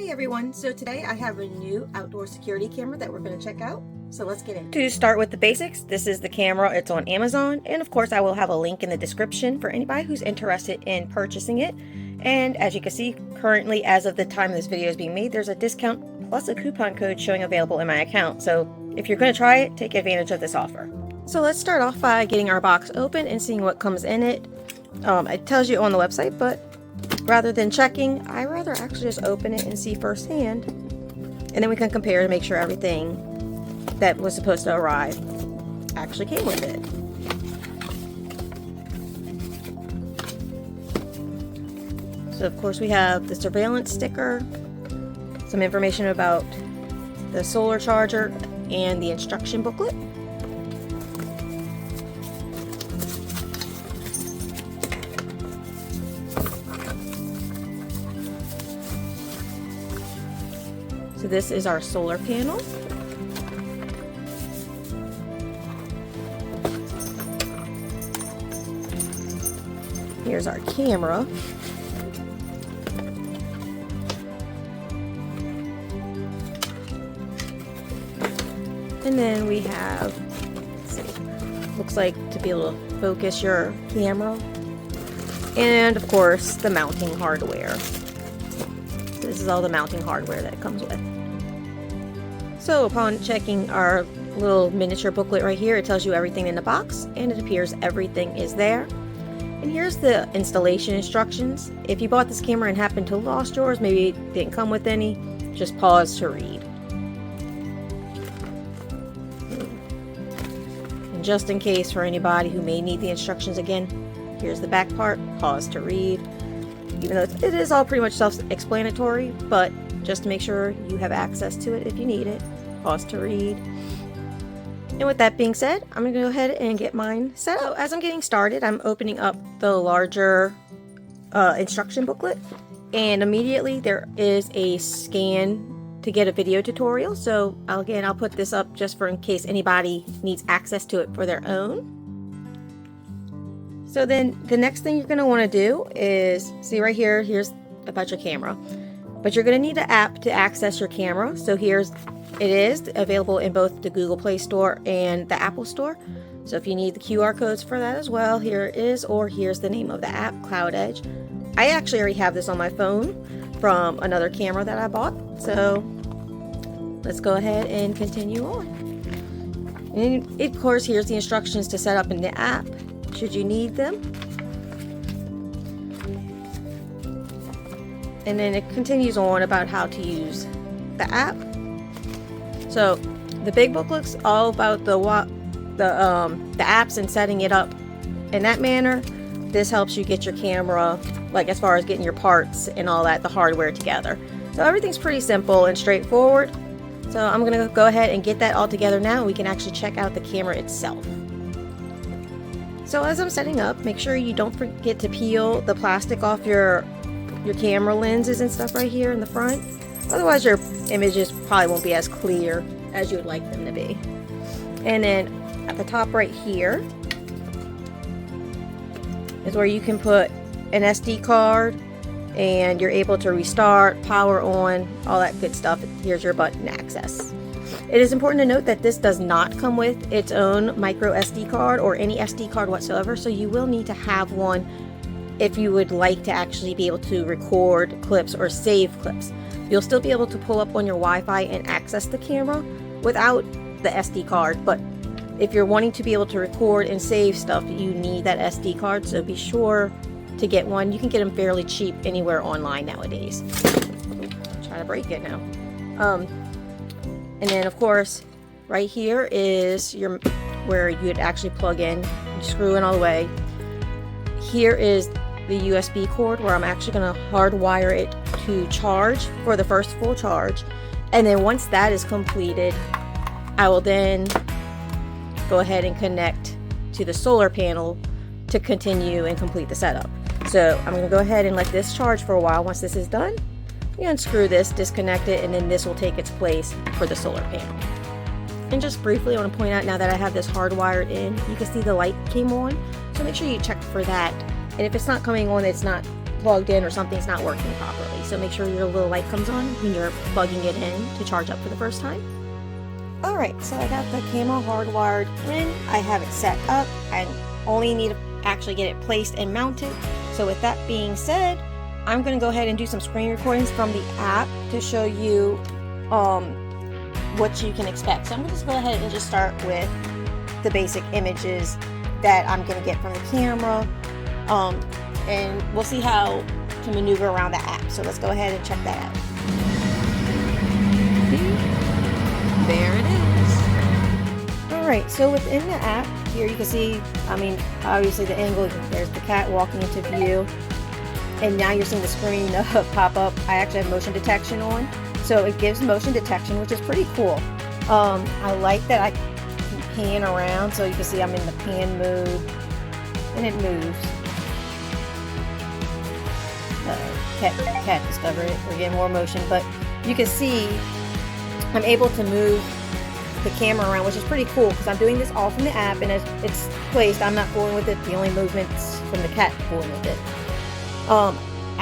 Hey everyone, so today I have a new outdoor security camera that we're going to check out, so let's get in. To start with the basics, this is the camera. It's on Amazon, and of course I will have a link in the description for anybody who's interested in purchasing it. And as you can see, currently as of the time this video is being made, there's a discount plus a coupon code showing available in my account. So if you're going to try it, take advantage of this offer. So let's start off by getting our box open and seeing what comes in it. It tells you on the website, but rather than checking, I rather actually just open it and see firsthand, and then we can compare to make sure everything that was supposed to arrive actually came with it. So of course we have the surveillance sticker, some information about the solar charger, and the instruction booklet. So this is our solar panel. Here's our camera. And then we have, let's see, looks like to be able to focus your camera. And of course, the mounting hardware. So this is all the mounting hardware that it comes with. So upon checking our little miniature booklet right here, it tells you everything in the box, and it appears everything is there. And here's the installation instructions. If you bought this camera and happened to lost yours, maybe it didn't come with any, just pause to read. And just in case for anybody who may need the instructions again, here's the back part, pause to read. Even though it is all pretty much self-explanatory, but just to make sure you have access to it if you need it, pause to read. And with that being said, I'm going to go ahead and get mine set up. So as I'm getting started, I'm opening up the larger instruction booklet, and immediately there is a scan to get a video tutorial. So I'll put this up just for in case anybody needs access to it for their own. So then the next thing you're going to want to do is, see right here, here's about your camera. But you're going to need an app to access your camera. So it is available in both the Google Play Store and the Apple Store. So if you need the QR codes for that as well, here it is, or here's the name of the app, Cloud Edge. I actually already have this on my phone from another camera that I bought. So let's go ahead and continue on. And of course, here's the instructions to set up in the app, should you need them. And then it continues on about how to use the app. So the big booklet's all about the apps and setting it up in that manner. This helps you get your camera, like as far as getting your parts and all that, the hardware together. So everything's pretty simple and straightforward. So I'm gonna go ahead and get that all together now, and we can actually check out the camera itself. So as I'm setting up, make sure you don't forget to peel the plastic off your camera lenses and stuff right here in the front. Otherwise your images probably won't be as clear as you would like them to be. And then at the top right here is where you can put an SD card, and you're able to restart, power on, all that good stuff. Here's your button access. It is important to note that this does not come with its own micro SD card or any SD card whatsoever, so you will need to have one if you would like to actually be able to record clips or save clips. You'll still be able to pull up on your Wi-Fi and access the camera without the SD card, but if you're wanting to be able to record and save stuff, you need that SD card, so be sure to get one. You can get them fairly cheap anywhere online nowadays. I'm trying to break it now. And then of course, right here is where you'd actually plug in, you screw in all the way. Here is the USB cord where I'm actually going to hardwire it to charge for the first full charge, and then once that is completed, I will then go ahead and connect to the solar panel to continue and complete the setup. So I'm going to go ahead and let this charge for a while. Once this is done, you unscrew this, disconnect it, and then this will take its place for the solar panel. And just briefly, I want to point out, now that I have this hardwired in, you can see the light came on, so make sure you check for that. And if it's not coming on, it's not plugged in or something's not working properly. So make sure your little light comes on when you're plugging it in to charge up for the first time. Alright, so I got the camera hardwired in. I have it set up. I only need to actually get it placed and mounted. So with that being said, I'm going to go ahead and do some screen recordings from the app to show you what you can expect. So I'm going to just go ahead and just start with the basic images that I'm going to get from the camera, and we'll see how to maneuver around the app. So let's go ahead and check that out. There it is. Alright, so within the app here you can see, obviously the angle, there's the cat walking into view, and now you're seeing the screen pop up. I actually have motion detection on, so it gives motion detection, which is pretty cool. I like that I can pan around, so you can see I'm in the pan mode, and it moves. Cat discovered it. We're getting more motion, but you can see I'm able to move the camera around, which is pretty cool because I'm doing this all from the app, and as it's placed, I'm not fooling with it. The only movements from the cat fooling with it. I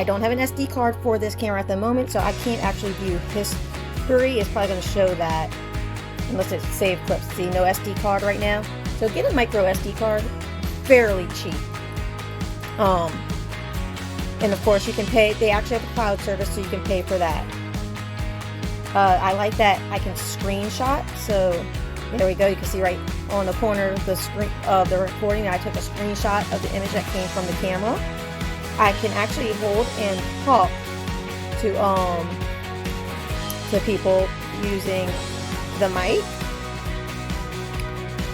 don't have an SD card for this camera at the moment, so I can't actually view history. It's probably going to show that unless it's saved clips. See, no SD card right now. So get a micro SD card, fairly cheap. And of course you can pay. They actually have a cloud service, so you can pay for that. I like that I can screenshot. So there we go. You can see right on the corner of the screen of the recording, I took a screenshot of the image that came from the camera. I can actually hold and talk to people using the mic,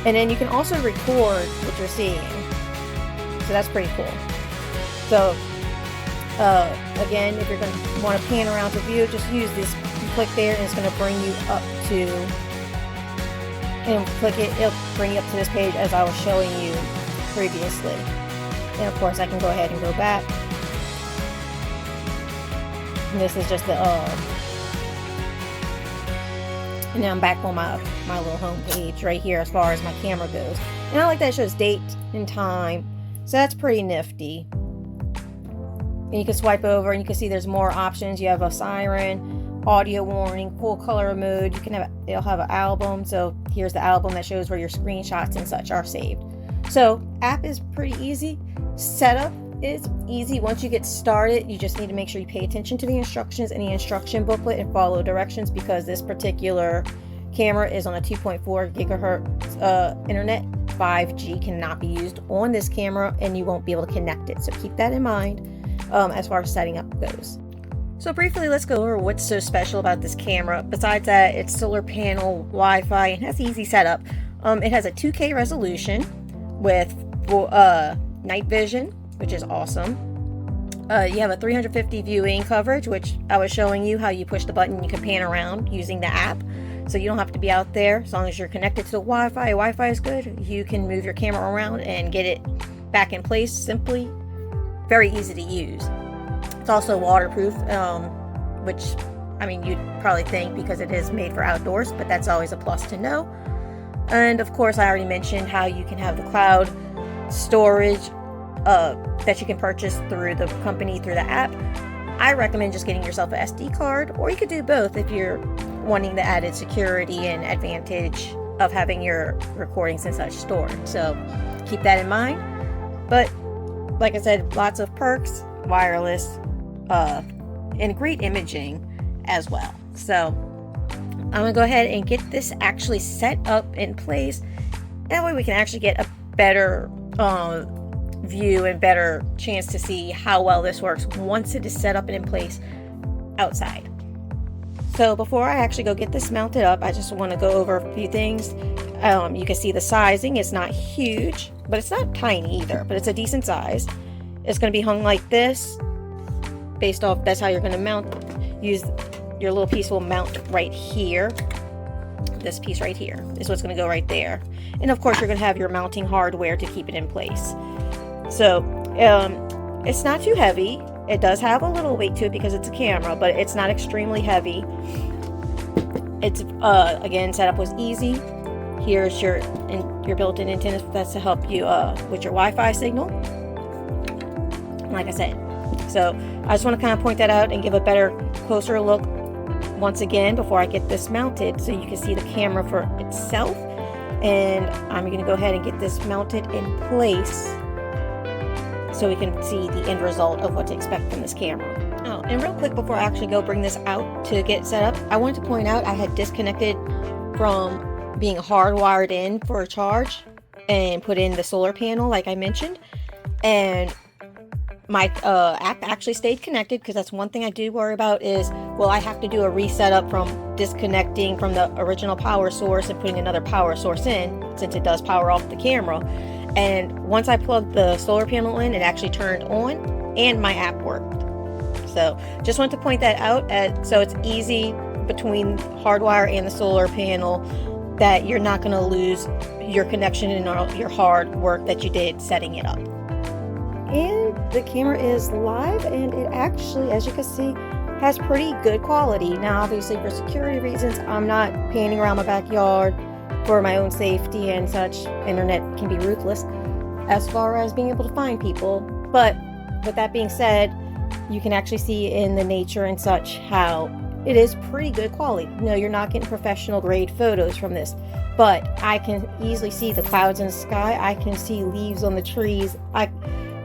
and then you can also record what you're seeing. So that's pretty cool. So again, if you're going to want to pan around to view, just use this. You click there, and it's going to bring you up to, and click it. It'll bring you up to this page as I was showing you previously. And of course, I can go ahead and go back. And this is just the and now I'm back on my little home page right here as far as my camera goes. And I like that it shows date and time. So that's pretty nifty. And you can swipe over and you can see there's more options. You have a siren, audio warning, full color mode. You can have, it'll have an album. So here's the album that shows where your screenshots and such are saved. So app is pretty easy. Setup is easy. Once you get started, you just need to make sure you pay attention to the instructions and the instruction booklet and follow directions, because this particular camera is on a 2.4 gigahertz internet. 5G cannot be used on this camera, and you won't be able to connect it. So keep that in mind as far as setting up goes. So briefly, let's go over what's so special about this camera. Besides that, it's solar panel, Wi-Fi, and has easy setup. It has a 2K resolution with night vision, which is awesome. You have a 350 viewing coverage, which I was showing you how you push the button, you can pan around using the app. So you don't have to be out there. As long as you're connected to the Wi-Fi, Wi-Fi is good. You can move your camera around and get it back in place simply. Very easy to use. It's also waterproof, which, I mean, you'd probably think because it is made for outdoors, but that's always a plus to know. And of course, I already mentioned how you can have the cloud storage that you can purchase through the company, through the app. I recommend just getting yourself an SD card, or you could do both if you're wanting the added security and advantage of having your recordings and such stored. So keep that in mind. But like I said, lots of perks, wireless, and great imaging as well. So I'm gonna go ahead and get this actually set up in place. That way we can actually get a better view and better chance to see how well this works once it is set up and in place outside. So before I actually go get this mounted up, I just want to go over a few things. You can see the sizing. It's not huge, but it's not tiny either, but it's a decent size. It's going to be hung like this, based off, that's how you're going to mount. Use your little piece will mount right here. This piece right here is what's going to go right there. And of course, you're going to have your mounting hardware to keep it in place. So it's not too heavy. It does have a little weight to it because it's a camera, but it's not extremely heavy. It's again, setup was easy. Here's your built-in antenna. That's to help you with your Wi-Fi signal. Like I said, So I just want to kind of point that out and give a better, closer look once again before I get this mounted so you can see the camera for itself. And I'm going to go ahead and get this mounted in place so we can see the end result of what to expect from this camera. Oh, and real quick before I actually go bring this out to get set up, I wanted to point out I had disconnected from being hardwired in for a charge and put in the solar panel like I mentioned, and my app actually stayed connected, because that's one thing I do worry about is, well, I have to do a reset up from disconnecting from the original power source and putting another power source in, since it does power off the camera. And once I plugged the solar panel in, it actually turned on and my app worked. So just want to point that out, so it's easy between hardwire and the solar panel that you're not going to lose your connection and all your hard work that you did setting it up. And the camera is live, and it actually, as you can see, has pretty good quality. Now obviously for security reasons, I'm not panning around my backyard for my own safety and such. Internet can be ruthless as far as being able to find people, but with that being said, you can actually see in the nature and such how it is pretty good quality. No, you're not getting professional grade photos from this, but I can easily see the clouds in the sky. I can see leaves on the trees. I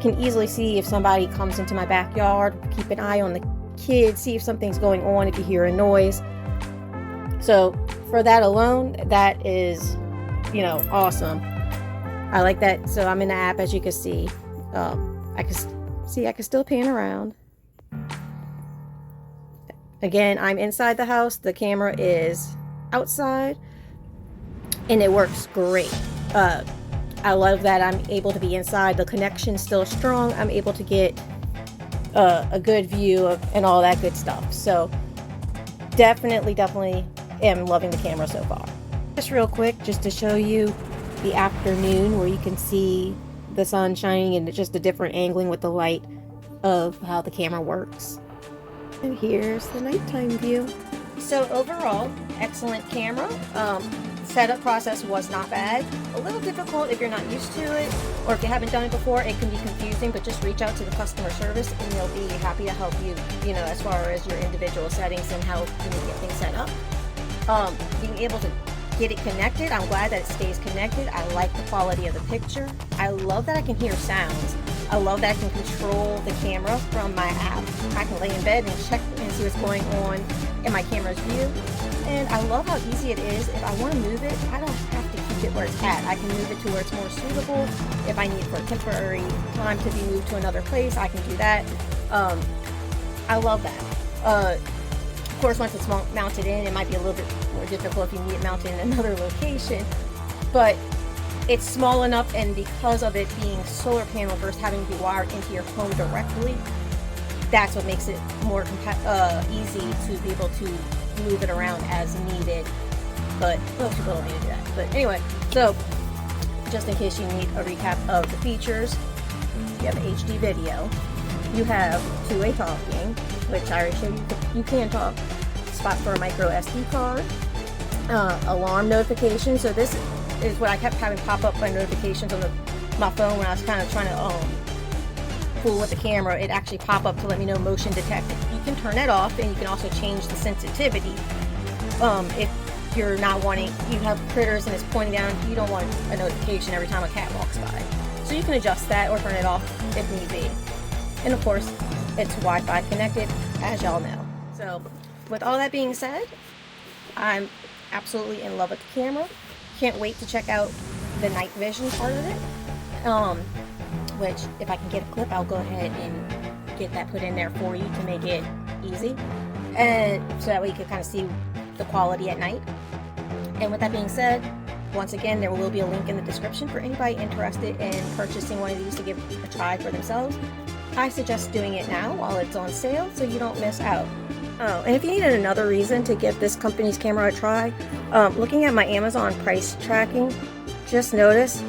can easily see if somebody comes into my backyard, keep an eye on the kids, see if something's going on, if you hear a noise. So for that alone, that is, awesome. I like that. So I'm in the app, as you can see. I can still pan around. Again, I'm inside the house. The camera is outside, and it works great. I love that I'm able to be inside. The connection's still strong. I'm able to get a good view of and all that good stuff. So definitely am loving the camera so far. Just real quick, just to show you the afternoon where you can see the sun shining and just a different angling with the light of how the camera works. And here's the nighttime view. So overall, excellent camera. Setup process was not bad. A little difficult if you're not used to it, or if you haven't done it before, it can be confusing, but just reach out to the customer service and they'll be happy to help you, as far as your individual settings and how you can get things set up. Being able to get it connected, I'm glad that it stays connected. I like the quality of the picture. I love that I can hear sounds. I love that I can control the camera from my app. I can lay in bed and check and see what's going on in my camera's view. And I love how easy it is. If I want to move it, I don't have to keep it where it's at. I can move it to where it's more suitable. If I need for a temporary time to be moved to another place, I can do that. I love that. Of course, once it's mounted in, it might be a little bit more difficult if you need it mounted in another location. But it's small enough, and because of it being solar panel versus having to be wired into your home directly, that's what makes it more easy to be able to move it around as needed. But most people don't need to do that. But anyway, so just in case you need a recap of the features, you have HD video, you have two-way talking, which I already showed you. You can talk. Spot for a micro SD card, alarm notification. So this is what I kept having pop up my notifications on my phone when I was kind of trying to fool with the camera. It actually pop up to let me know motion detected. You can turn that off, and you can also change the sensitivity. If you're not wanting, you have critters and it's pointing down, you don't want a notification every time a cat walks by. So you can adjust that or turn it off if need be. And of course, it's Wi-Fi connected, as y'all know. So with all that being said, I'm absolutely in love with the camera. Can't wait to check out the night vision part of it. Which, if I can get a clip, I'll go ahead and get that put in there for you to make it easy, and so that way you can kind of see the quality at night. And with that being said, once again, there will be a link in the description for anybody interested in purchasing one of these to give a try for themselves. I suggest doing it now while it's on sale so you don't miss out. Oh, and if you needed another reason to give this company's camera a try, looking at my Amazon price tracking, just notice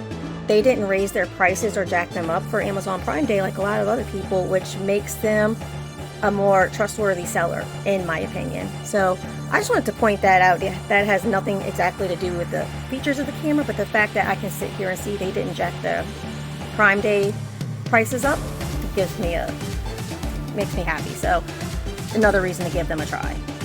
they didn't raise their prices or jack them up for Amazon Prime Day like a lot of other people, which makes them a more trustworthy seller, in my opinion. So I just wanted to point that out. That has nothing exactly to do with the features of the camera, but the fact that I can sit here and see they didn't jack the Prime Day prices up gives me a makes me happy. So another reason to give them a try.